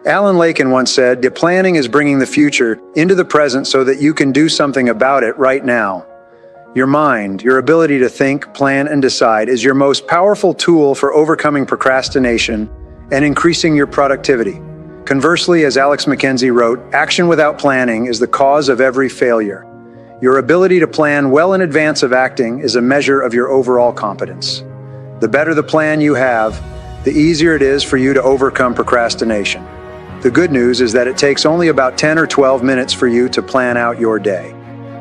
Alan Laken once said, "The planning is bringing the future into the present so that you can do something about it right now." Your mind, your ability to think, plan, and decide is your most powerful tool for overcoming procrastination and increasing your productivity. Conversely, as Alex McKenzie wrote, action without planning is the cause of every failure. Your ability to plan well in advance of acting is a measure of your overall competence. The better the plan you have, the easier it is for you to overcome procrastination. The good news is that it takes only about 10 or 12 minutes for you to plan out your day.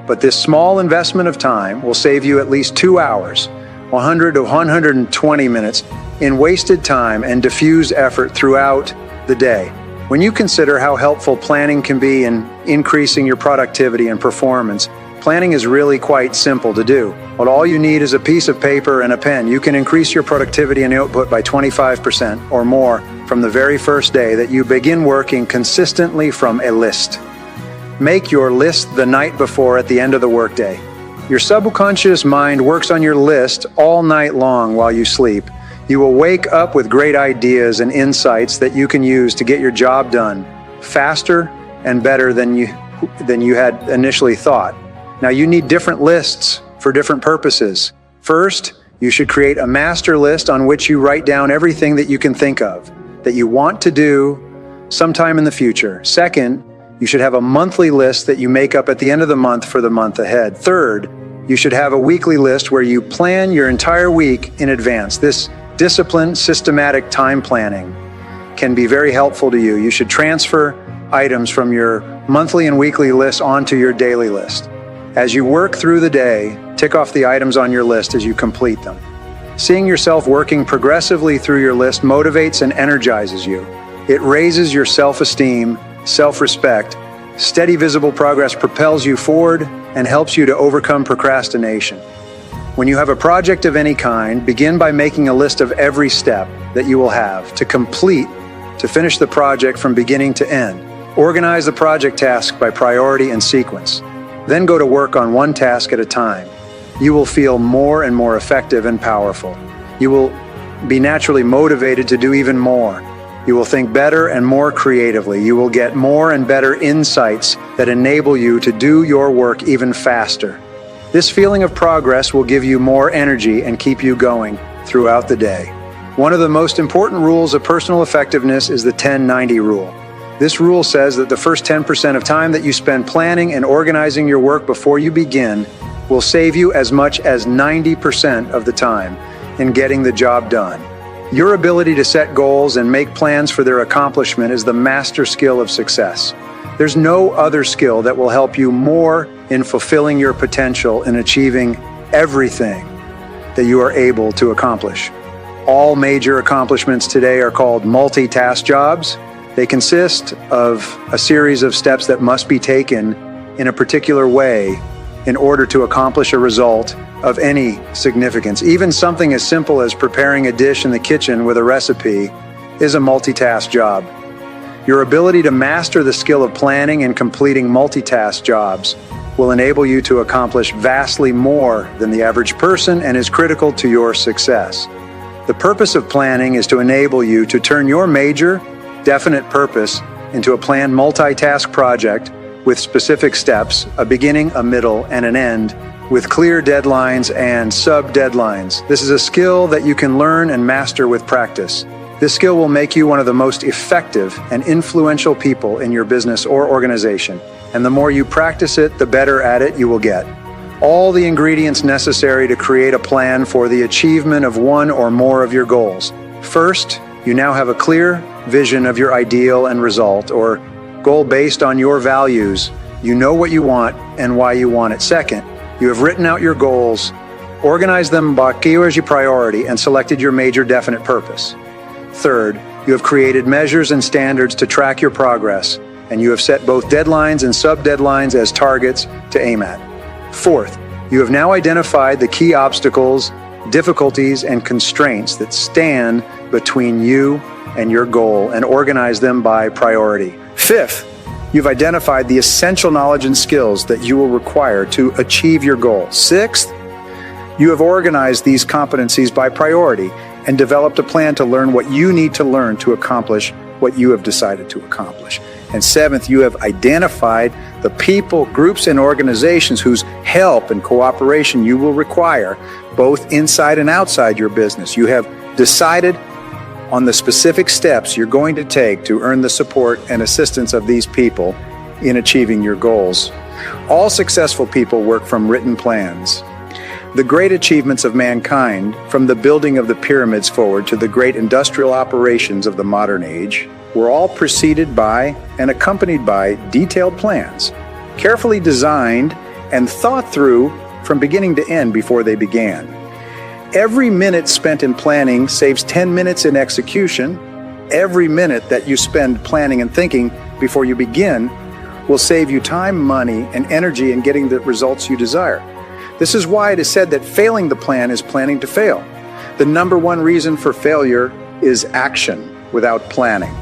But this small investment of time will save you at least 2 hours, 100 to 120 minutes in wasted time and diffuse effort throughout the day. When you consider how helpful planning can be in increasing your productivity and performance, planning is really quite simple to do. But all you need is a piece of paper and a pen. You can increase your productivity and output by 25% or more from the very first day that you begin working consistently from a list. Make your list the night before at the end of the workday. Your subconscious mind works on your list all night long while you sleep. You will wake up with great ideas and insights that you can use to get your job done faster and better than you had initially thought. Now, you need different lists for different purposes. First, you should create a master list on which you write down everything that you can think of that you want to do sometime in the future. Second, you should have a monthly list that you make up at the end of the month for the month ahead. Third, you should have a weekly list where you plan your entire week in advance. This disciplined, systematic time planning can be very helpful to you. You should transfer items from your monthly and weekly lists onto your daily list. As you work through the day, tick off the items on your list as you complete them. Seeing yourself working progressively through your list motivates and energizes you. It raises your self-esteem, self-respect. Steady, visible progress propels you forward and helps you to overcome procrastination. When you have a project of any kind, begin by making a list of every step that you will have to complete to finish the project from beginning to end. Organize the project task by priority and sequence. Then go to work on one task at a time. You will feel more and more effective and powerful. You will be naturally motivated to do even more. You will think better and more creatively. You will get more and better insights that enable you to do your work even faster. This feeling of progress will give you more energy and keep you going throughout the day. One of the most important rules of personal effectiveness is the 10-90 rule. This rule says that the first 10% of time that you spend planning and organizing your work before you begin will save you as much as 90% of the time in getting the job done. Your ability to set goals and make plans for their accomplishment is the master skill of success. There's no other skill that will help you more in fulfilling your potential and achieving everything that you are able to accomplish. All major accomplishments today are called multitask jobs. They consist of a series of steps that must be taken in a particular way in order to accomplish a result of any significance. Even something as simple as preparing a dish in the kitchen with a recipe is a multitask job. Your ability to master the skill of planning and completing multitask jobs will enable you to accomplish vastly more than the average person and is critical to your success. The purpose of planning is to enable you to turn your major, definite purpose into a planned multitask project with specific steps, a beginning, a middle, and an end, with clear deadlines and sub-deadlines. This is a skill that you can learn and master with practice. This skill will make you one of the most effective and influential people in your business or organization. And the more you practice it, the better at it you will get. All the ingredients necessary to create a plan for the achievement of one or more of your goals. First, you now have a clear vision of your ideal and result or goal based on your values. You know what you want and why you want it. Second, you have written out your goals, organized them by key priority, and selected your major definite purpose. Third, you have created measures and standards to track your progress, and you have set both deadlines and sub-deadlines as targets to aim at. Fourth, you have now identified the key obstacles, difficulties, and constraints that stand between you and your goal and organize them by priority. Fifth, you've identified the essential knowledge and skills that you will require to achieve your goal. Sixth, you have organized these competencies by priority and developed a plan to learn what you need to learn to accomplish what you have decided to accomplish. And seventh, you have identified the people, groups, and organizations whose help and cooperation you will require, both inside and outside your business. You have decided on the specific steps you're going to take to earn the support and assistance of these people in achieving your goals. All successful people work from written plans. The great achievements of mankind, from the building of the pyramids forward to the great industrial operations of the modern age, were all preceded by and accompanied by detailed plans, carefully designed and thought through from beginning to end before they began. Every minute spent in planning saves 10 minutes in execution. Every minute that you spend planning and thinking before you begin will save you time, money, and energy in getting the results you desire. This is why it is said that failing the plan is planning to fail. The number one reason for failure is action without planning.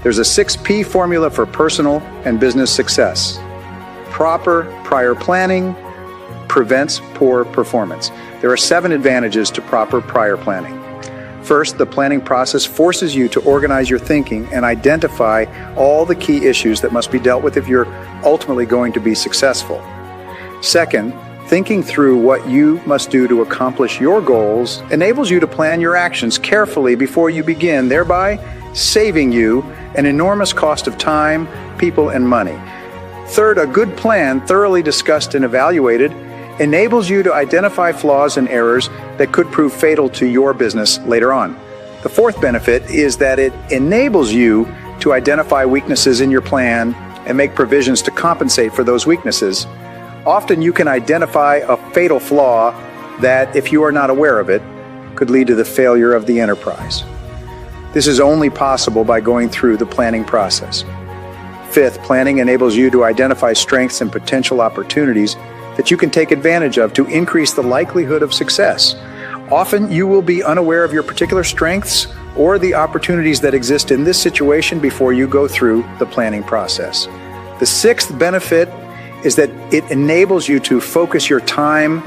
There's a 6P formula for personal and business success. Proper prior planning prevents poor performance. There are 7 advantages to proper prior planning. First, the planning process forces you to organize your thinking and identify all the key issues that must be dealt with if you're ultimately going to be successful. Second, thinking through what you must do to accomplish your goals enables you to plan your actions carefully before you begin, thereby saving you an enormous cost of time, people, and money. Third, a good plan, thoroughly discussed and evaluated, enables you to identify flaws and errors that could prove fatal to your business later on. The fourth benefit is that it enables you to identify weaknesses in your plan and make provisions to compensate for those weaknesses. Often you can identify a fatal flaw that, if you are not aware of it, could lead to the failure of the enterprise. This is only possible by going through the planning process. Fifth, planning enables you to identify strengths and potential opportunities that you can take advantage of to increase the likelihood of success. Often you will be unaware of your particular strengths or the opportunities that exist in this situation before you go through the planning process. The sixth benefit is that it enables you to focus your time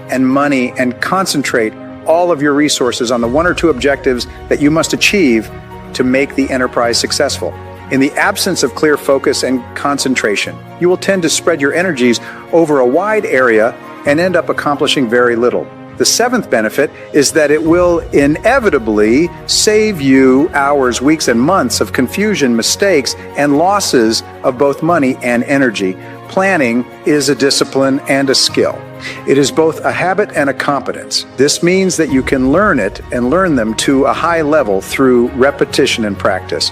and money and concentrate all of your resources on the 1 or 2 objectives that you must achieve to make the enterprise successful. In the absence of clear focus and concentration, you will tend to spread your energies over a wide area and end up accomplishing very little. The seventh benefit is that it will inevitably save you hours, weeks, and months of confusion, mistakes, and losses of both money and energy. Planning is a discipline and a skill. It is both a habit and a competence. This means that you can learn it and learn them to a high level through repetition and practice.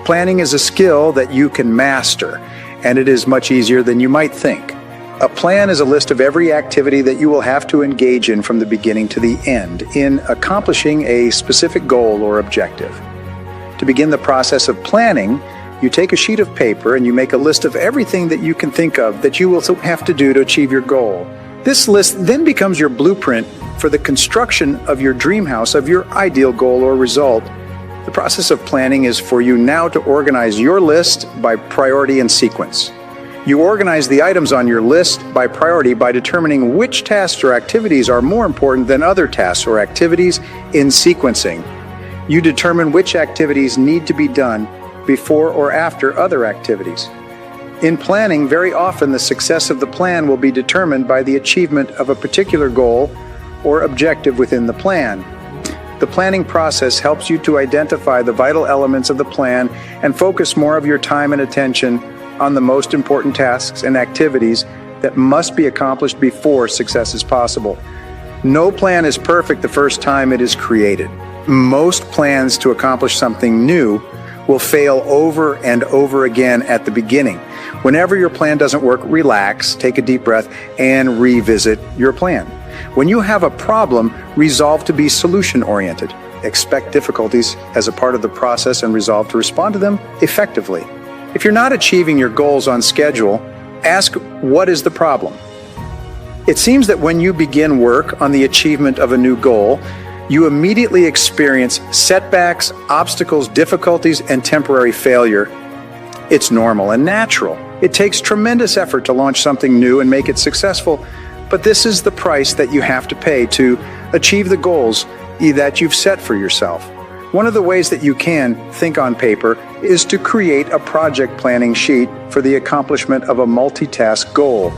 Planning is a skill that you can master, and it is much easier than you might think. A plan is a list of every activity that you will have to engage in from the beginning to the end in accomplishing a specific goal or objective. To begin the process of planning, you take a sheet of paper and you make a list of everything that you can think of that you will have to do to achieve your goal. This list then becomes your blueprint for the construction of your dream house, of your ideal goal or result. The process of planning is for you now to organize your list by priority and sequence. You organize the items on your list by priority by determining which tasks or activities are more important than other tasks or activities in sequencing. You determine which activities need to be done before or after other activities. In planning, very often the success of the plan will be determined by the achievement of a particular goal or objective within the plan. The planning process helps you to identify the vital elements of the plan and focus more of your time and attention on the most important tasks and activities that must be accomplished before success is possible. No plan is perfect the first time it is created. Most plans to accomplish something new will fail over and over again at the beginning. Whenever your plan doesn't work, relax, take a deep breath, and revisit your plan. When you have a problem, resolve to be solution-oriented. Expect difficulties as a part of the process and resolve to respond to them effectively. If you're not achieving your goals on schedule, ask, what is the problem? It seems that when you begin work on the achievement of a new goal, you immediately experience setbacks, obstacles, difficulties, and temporary failure. It's normal and natural. It takes tremendous effort to launch something new and make it successful, but this is the price that you have to pay to achieve the goals that you've set for yourself. One of the ways that you can think on paper is to create a project planning sheet for the accomplishment of a multitask goal.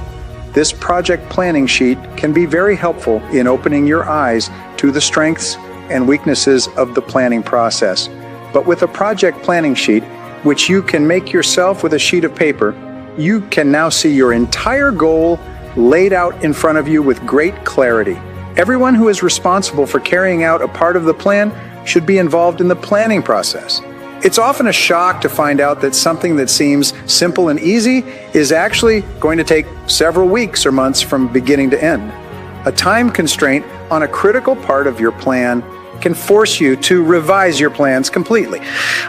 This project planning sheet can be very helpful in opening your eyes to the strengths and weaknesses of the planning process. But with a project planning sheet, which you can make yourself with a sheet of paper, you can now see your entire goal laid out in front of you with great clarity. Everyone who is responsible for carrying out a part of the plan should be involved in the planning process. It's often a shock to find out that something that seems simple and easy is actually going to take several weeks or months from beginning to end. A time constraint on a critical part of your plan can force you to revise your plans completely.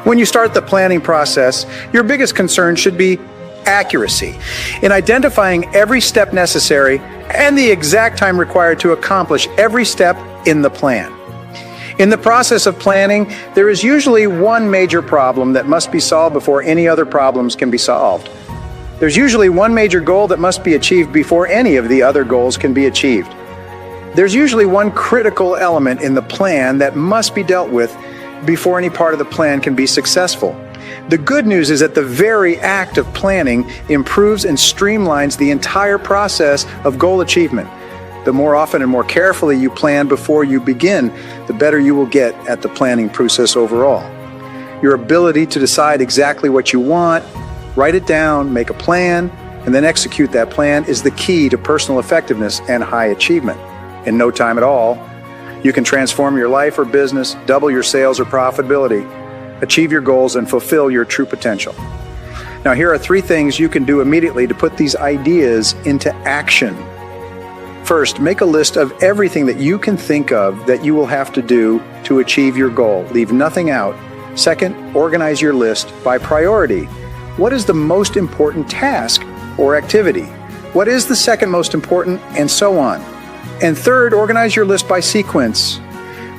When you start the planning process, your biggest concern should be accuracy in identifying every step necessary and the exact time required to accomplish every step in the plan. In the process of planning, there is usually one major problem that must be solved before any other problems can be solved. There's usually one major goal that must be achieved before any of the other goals can be achieved. There's usually one critical element in the plan that must be dealt with before any part of the plan can be successful. The good news is that the very act of planning improves and streamlines the entire process of goal achievement. The more often and more carefully you plan before you begin, the better you will get at the planning process overall. Your ability to decide exactly what you want, write it down, make a plan, and then execute that plan is the key to personal effectiveness and high achievement. In no time at all, you can transform your life or business, double your sales or profitability, achieve your goals, and fulfill your true potential. Now, here are 3 things you can do immediately to put these ideas into action. First, make a list of everything that you can think of that you will have to do to achieve your goal. Leave nothing out. Second, organize your list by priority. What is the most important task or activity? What is the second most important, and so on. And third, organize your list by sequence.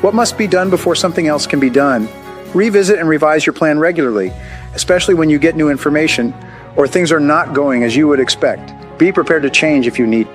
What must be done before something else can be done? Revisit and revise your plan regularly, especially when you get new information or things are not going as you would expect. Be prepared to change if you need.